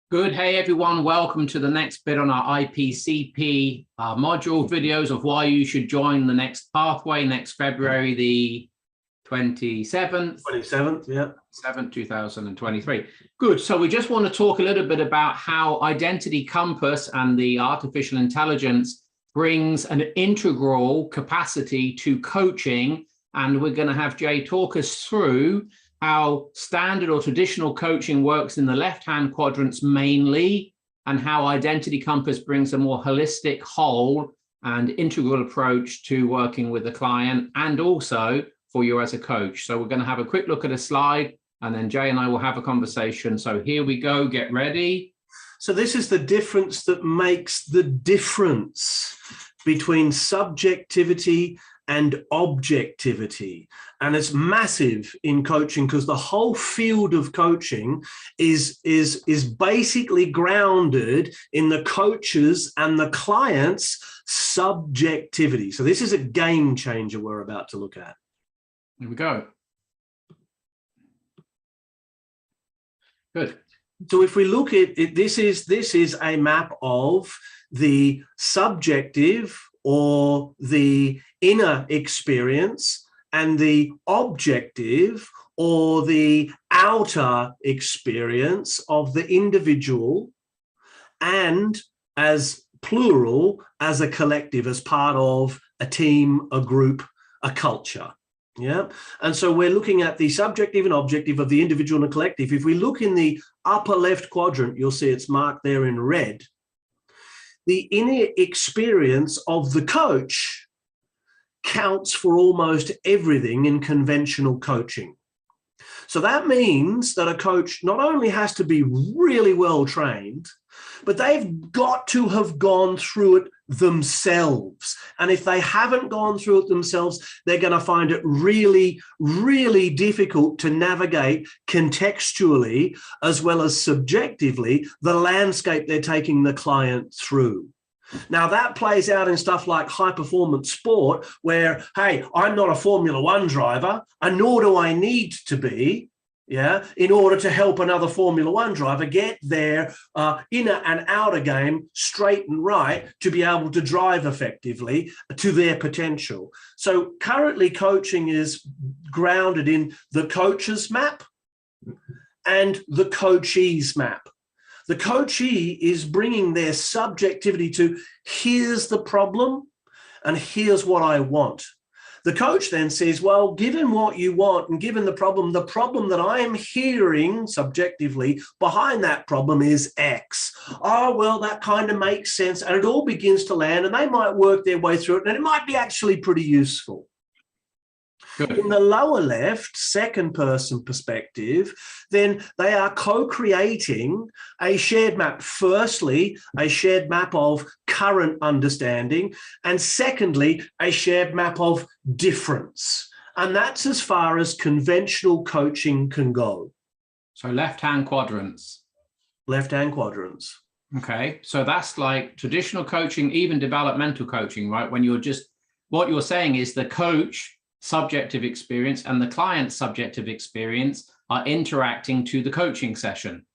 Good. Hey, everyone. Welcome to the next bit on our IPCP module videos of why you should join the next pathway next February, the 27th. 27th, yeah. 7th, 2023. Good. So we just want to talk a little bit about how Identity Compass and the artificial intelligence brings an integral capacity to coaching. And we're going to have Jay talk us through how standard or traditional coaching works in the left-hand quadrants mainly, and how Identity Compass brings a more holistic, whole and integral approach to working with the client and also for you as a coach. So we're going to have a quick look at a slide and then Jay and I will have a conversation. So here we go, get ready. So this is the difference that makes the difference between subjectivity and objectivity. And it's massive in coaching because the whole field of coaching is basically grounded in the coach's and the client's subjectivity. So this is a game changer we're about to look at. Here we go. Good. So if we look at it, this is a map of the subjective or the inner experience and the objective or the outer experience of the individual, and as plural, as a collective, as part of a team, a group, a culture. Yeah. And so we're looking at the subjective and objective of the individual and the collective. If we look in the upper left quadrant, you'll see it's marked there in red. The inner experience of the coach counts for almost everything in conventional coaching. So that means that a coach not only has to be really well trained, but they've got to have gone through it themselves. And if they haven't gone through it themselves, they're going to find it really, really difficult to navigate contextually as well as subjectively the landscape they're taking the client through. Now, that plays out in stuff like high-performance sport where, hey, I'm not a Formula One driver, and nor do I need to be, in order to help another Formula One driver get their inner and outer game straight and right to be able to drive effectively to their potential. So currently coaching is grounded in the coach's map and the coachee's map. The coachee is bringing their subjectivity to, here's the problem and here's what I want. The coach then says, well, given what you want and given the problem that I am hearing subjectively behind that problem is X. Oh, well, that kind of makes sense. And it all begins to land and they might work their way through it and it might be actually pretty useful. Good. In the lower left, second person perspective, then they are co-creating a shared map. Firstly, a shared map of current understanding, and secondly, a shared map of difference. And that's as far as conventional coaching can go. So left-hand quadrants. Left-hand quadrants. Okay, so that's like traditional coaching, even developmental coaching, right? When you're just, what you're saying is the coach subjective experience and the client's subjective experience are interacting to the coaching session.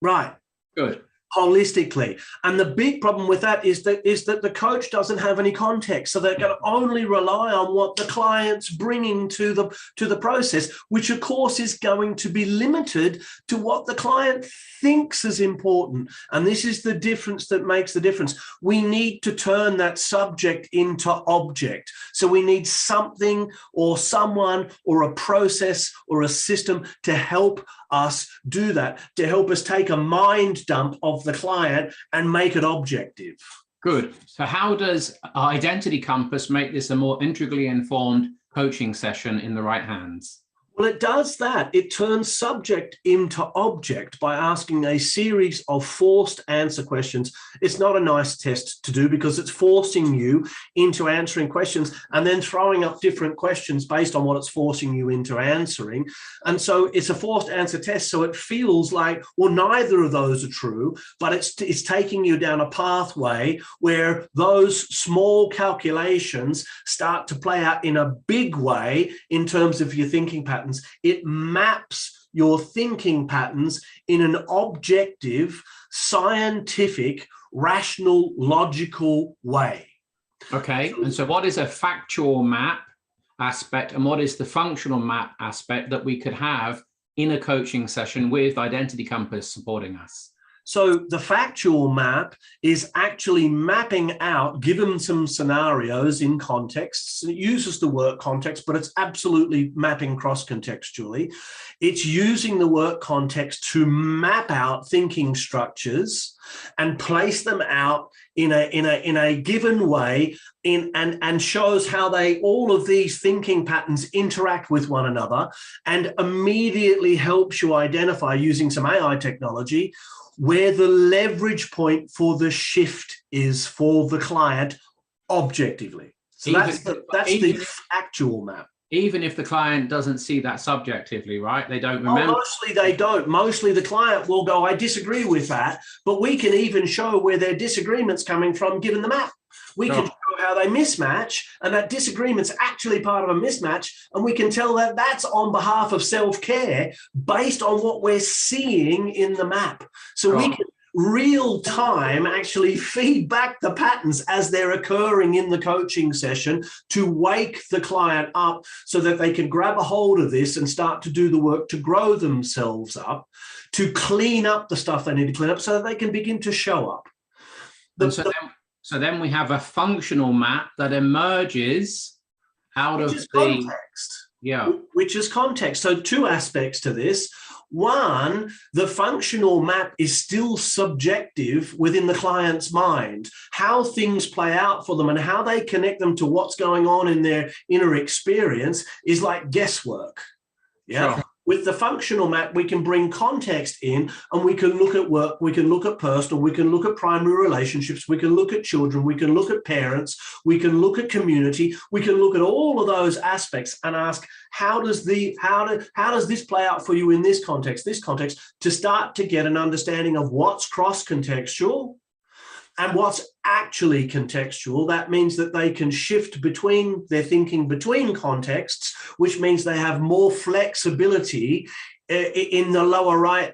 Right. Good. Holistically. And the big problem with that is that the coach doesn't have any context. So they're going to only rely on what the client's bringing to the process, which of course is going to be limited to what the client thinks is important. And this is the difference that makes the difference. We need to turn that subject into object. So we need something or someone or a process or a system to help us do that, to help us take a mind dump of the client and make it objective. Good. So how does Identity Compass make this a more integrally informed coaching session in the right hands? Well, it does that. It turns subject into object by asking a series of forced answer questions. It's not a nice test to do because it's forcing you into answering questions and then throwing up different questions based on what it's forcing you into answering. And so it's a forced answer test. So it feels like, well, neither of those are true, but it's taking you down a pathway where those small calculations start to play out in a big way in terms of your thinking patterns. It maps your thinking patterns in an objective, scientific, rational, logical way. Okay, and so what is a factual map aspect and what is the functional map aspect that we could have in a coaching session with Identity Compass supporting us? So the factual map is actually mapping out, given some scenarios in contexts. It uses the work context, but it's absolutely mapping cross-contextually. It's using the work context to map out thinking structures and place them out in a given way and shows how all of these thinking patterns interact with one another, and immediately helps you identify, using some AI technology, where the leverage point for the shift is for the client objectively. So that's the actual map. Even if the client doesn't see that subjectively, right? They don't remember. Oh, mostly they don't. Mostly the client will go, I disagree with that, but we can even show where their disagreement's coming from given the map. We can show how they mismatch, and that disagreement's actually part of a mismatch, and we can tell that that's on behalf of self-care based on what we're seeing in the map. So we can real time actually feed back the patterns as they're occurring in the coaching session to wake the client up so that they can grab a hold of this and start to do the work to grow themselves up, to clean up the stuff they need to clean up so that they can begin to show up. So then we have a functional map that emerges out of the context. Yeah. Which is context. So two aspects to this. One, the functional map is still subjective within the client's mind. How things play out for them and how they connect them to what's going on in their inner experience is like guesswork. Yeah. Sure. With the functional map, we can bring context in and we can look at work, we can look at personal, we can look at primary relationships, we can look at children, we can look at parents, we can look at community, we can look at all of those aspects and ask, how does this play out for you in this context, to start to get an understanding of what's cross-contextual and what's actually contextual. That means that they can shift between their thinking between contexts, which means they have more flexibility in the lower right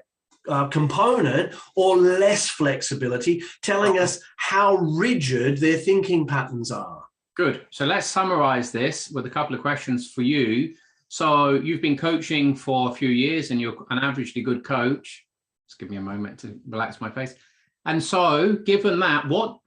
component, or less flexibility, telling us how rigid their thinking patterns are. Good. So let's summarize this with a couple of questions for you. So you've been coaching for a few years and you're an averagely good coach. Just give me a moment to relax my face. And so given that, what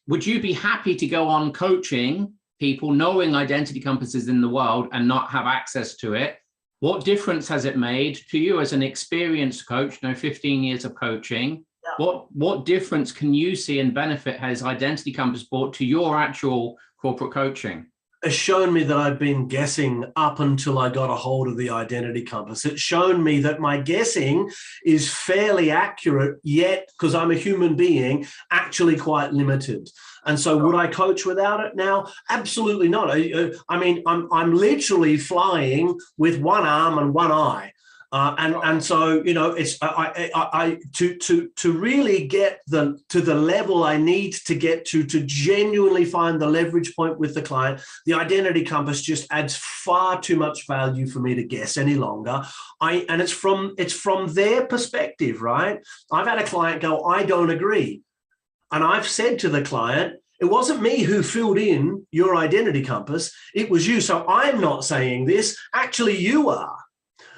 would you be happy to go on coaching people knowing Identity Compass is in the world and not have access to it? What difference has it made to you as an experienced coach, 15 years of coaching? Yeah. What difference can you see and benefit has Identity Compass brought to your actual corporate coaching? Has shown me that I've been guessing up until I got a hold of the Identity Compass. It's shown me that my guessing is fairly accurate, yet, because I'm a human being, actually quite limited. And so would I coach without it now? Absolutely not. I mean, I'm literally flying with one arm and one eye. And so, it's to really get to the level I need to get to genuinely find the leverage point with the client, the Identity Compass just adds far too much value for me to guess any longer. And it's from their perspective, right? I've had a client go, I don't agree. And I've said to the client, it wasn't me who filled in your Identity Compass, it was you. So I'm not saying this, actually you are.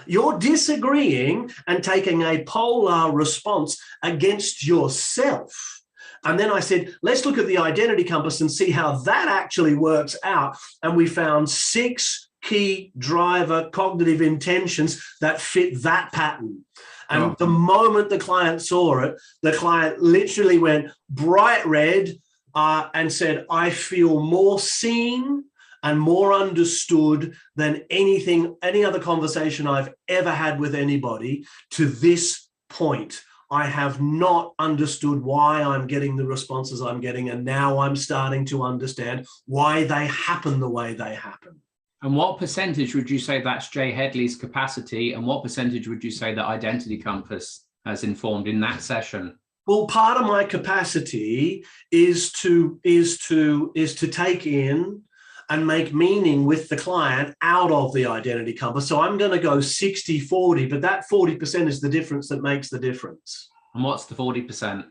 You're disagreeing and taking a polar response against yourself. And then I said, let's look at the Identity Compass and see how that actually works out. And we found 6 key driver cognitive intentions that fit that pattern. And the moment the client saw it, the client literally went bright red and said, I feel more seen and more understood than any other conversation I've ever had with anybody to this point. I have not understood why I'm getting the responses I'm getting, and now I'm starting to understand why they happen the way they happen. And what percentage would you say that's Jay Headley's capacity, and what percentage would you say that Identity Compass has informed in that session? Well, part of my capacity is to take in and make meaning with the client out of the identity compass. So I'm going to go 60-40, but that 40% is the difference that makes the difference. And what's the 40%?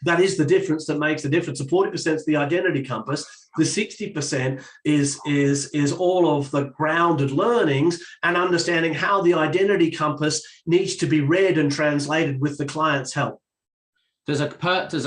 That is the difference that makes the difference. The 40% is the identity compass. The 60% is all of the grounded learnings and understanding how the identity compass needs to be read and translated with the client's help. Does a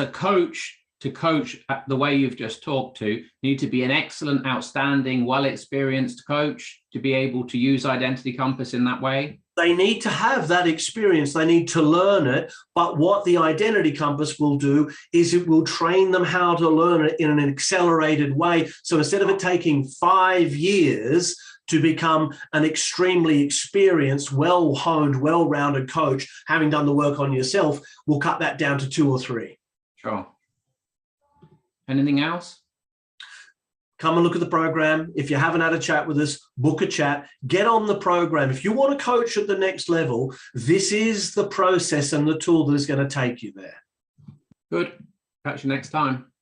coach to coach the way you've just talked to need to be an excellent, outstanding, well-experienced coach to be able to use identity compass in that way? They need to have that experience. They need to learn it. But what the identity compass will do is it will train them how to learn it in an accelerated way. So instead of it taking 5 years to become an extremely experienced, well-honed, well-rounded coach, having done the work on yourself, we'll cut that down to 2 or 3. Sure. Anything else? Come and look at the program. If you haven't had a chat with us, book a chat, get on the program. If you want to coach at the next level, this is the process and the tool that is going to take you there. Good. Catch you next time.